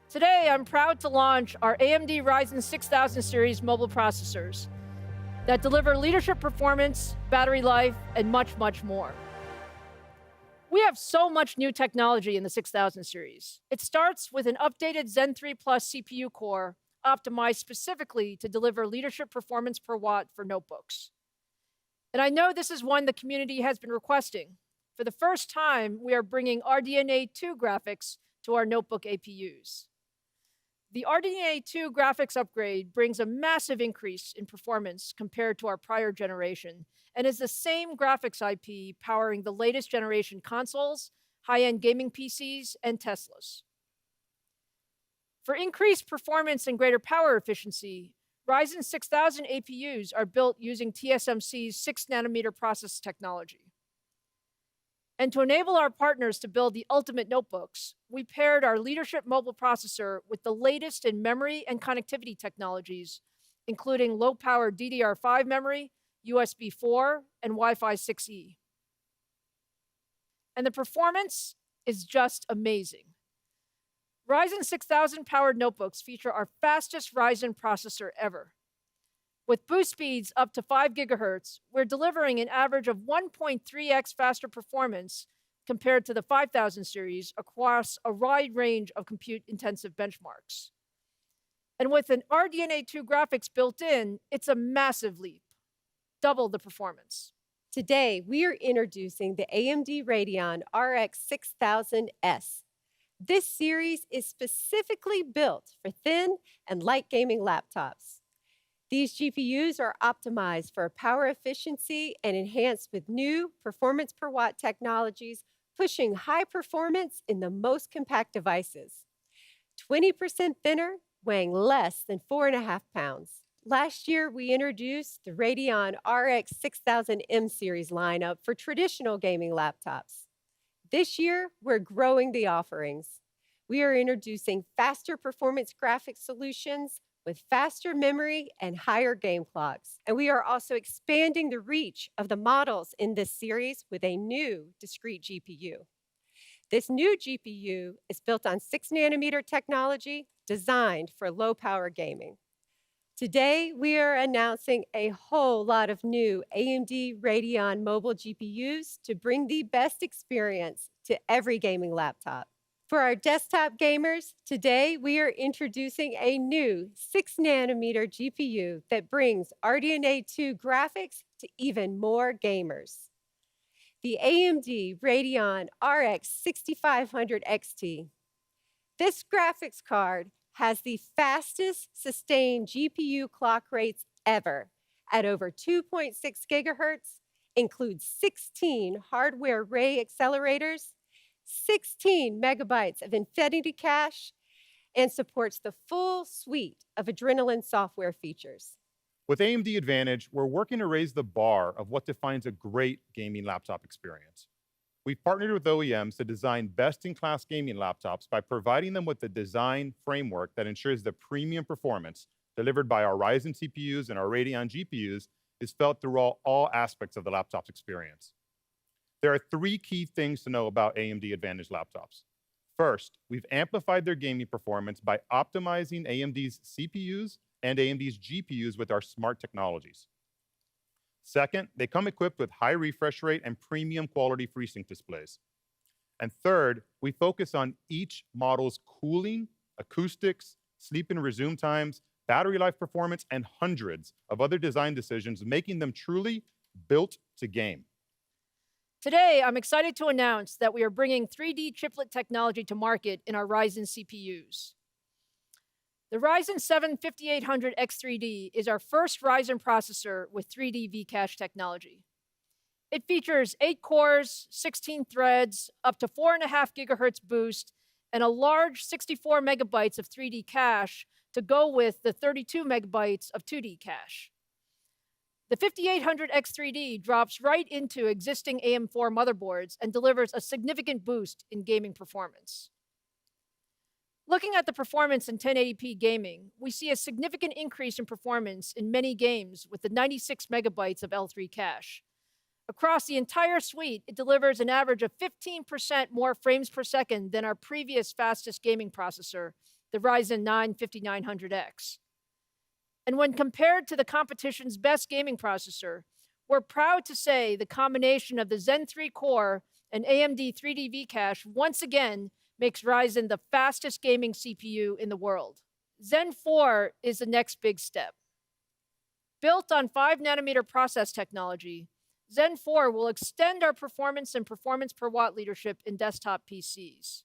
Today, I'm proud to launch our AMD Ryzen 6000 series mobile processors that deliver leadership performance, battery life, and much, much more. We have so much new technology in the 6000 series. It starts with an updated Zen 3 Plus CPU core optimized specifically to deliver leadership performance per watt for notebooks. And I know this is one the community has been requesting. For the first time, we are bringing RDNA 2 graphics to our notebook APUs. The RDNA 2 graphics upgrade brings a massive increase in performance compared to our prior generation and is the same graphics IP powering the latest generation consoles, high-end gaming PCs, and Teslas. For increased performance and greater power efficiency, Ryzen 6000 APUs are built using TSMC's 6-nanometer process technology. And to enable our partners to build the ultimate notebooks, we paired our leadership mobile processor with the latest in memory and connectivity technologies, including low-power DDR5 memory, USB 4, and Wi-Fi 6E. And the performance is just amazing. Ryzen 6000 powered notebooks feature our fastest Ryzen processor ever. With boost speeds up to 5 gigahertz, we're delivering an average of 1.3x faster performance compared to the 5000 series across a wide range of compute-intensive benchmarks. And with an RDNA 2 graphics built in, it's a massive leap, double the performance. Today, we are introducing the AMD Radeon RX 6000S. This series is specifically built for thin and light gaming laptops. These GPUs are optimized for power efficiency and enhanced with new performance per watt technologies, pushing high performance in the most compact devices. 20% thinner, weighing less than 4.5 pounds. Last year, we introduced the Radeon RX 6000M series lineup for traditional gaming laptops. This year, we're growing the offerings. We are introducing faster performance graphics solutions with faster memory and higher game clocks. And we are also expanding the reach of the models in this series with a new discrete GPU. This new GPU is built on 6-nanometer technology designed for low-power gaming. Today, we are announcing a whole lot of new AMD Radeon mobile GPUs to bring the best experience to every gaming laptop. For our desktop gamers, today we are introducing a new 6-nanometer GPU that brings RDNA 2 graphics to even more gamers. The AMD Radeon RX 6500 XT. This graphics card has the fastest sustained GPU clock rates ever at over 2.6 gigahertz, includes 16 hardware ray accelerators, 16 megabytes of infinity cache, and supports the full suite of Adrenalin software features. With AMD Advantage, we're working to raise the bar of what defines a great gaming laptop experience. We've partnered with OEMs to design best-in-class gaming laptops by providing them with the design framework that ensures the premium performance delivered by our Ryzen CPUs and our Radeon GPUs is felt through all aspects of the laptop's experience. There are 3 key things to know about AMD Advantage laptops. First, we've amplified their gaming performance by optimizing AMD's CPUs and AMD's GPUs with our smart technologies. Second, they come equipped with high refresh rate and premium quality FreeSync displays. And third, we focus on each model's cooling, acoustics, sleep and resume times, battery life performance, and hundreds of other design decisions, making them truly built to game. Today, I'm excited to announce that we are bringing 3D chiplet technology to market in our Ryzen CPUs. The Ryzen 7 5800 X3D is our first Ryzen processor with 3D V-Cache technology. It features 8 cores, 16 threads, up to 4.5 gigahertz boost, and a large 64 megabytes of 3D cache to go with the 32 megabytes of 2D cache. The 5800 X3D drops right into existing AM4 motherboards and delivers a significant boost in gaming performance. Looking at the performance in 1080p gaming, we see a significant increase in performance in many games with the 96 megabytes of L3 cache. Across the entire suite, it delivers an average of 15% more frames per second than our previous fastest gaming processor the Ryzen 9 5900X. And when compared to the competition's best gaming processor, we're proud to say the combination of the Zen 3 core and AMD 3D V-Cache once again makes Ryzen the fastest gaming CPU in the world. Zen 4 is the next big step. Built on 5nm process technology, Zen 4 will extend our performance and performance per watt leadership in desktop PCs.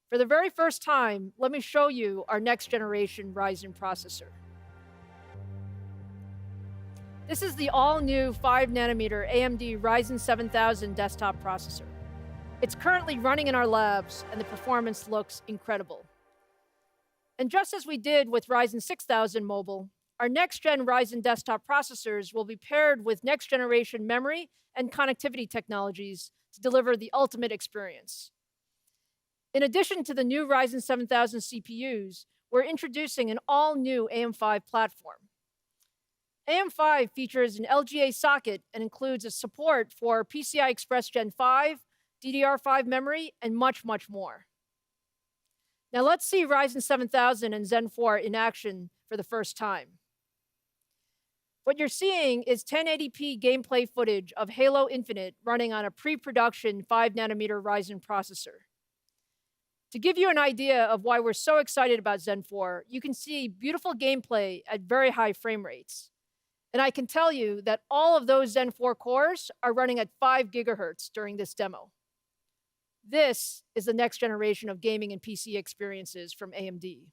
For the very first time, let me show you our next generation Ryzen processor. This is the all-new 5nm AMD Ryzen 7000 desktop processor. It's currently running in our labs, and the performance looks incredible. And just as we did with Ryzen 6000 mobile, our next-gen Ryzen desktop processors will be paired with next-generation memory and connectivity technologies to deliver the ultimate experience. In addition to the new Ryzen 7000 CPUs, we're introducing an all-new AM5 platform. AM5 features an LGA socket and includes a support for PCI Express Gen 5, DDR5 memory, and much, much more. Now let's see Ryzen 7000 and Zen 4 in action for the first time. What you're seeing is 1080p gameplay footage of Halo Infinite running on a pre-production 5nm Ryzen processor. To give you an idea of why we're so excited about Zen 4, you can see beautiful gameplay at very high frame rates. And I can tell you that all of those Zen 4 cores are running at 5 GHz during this demo. This is the next generation of gaming and PC experiences from AMD.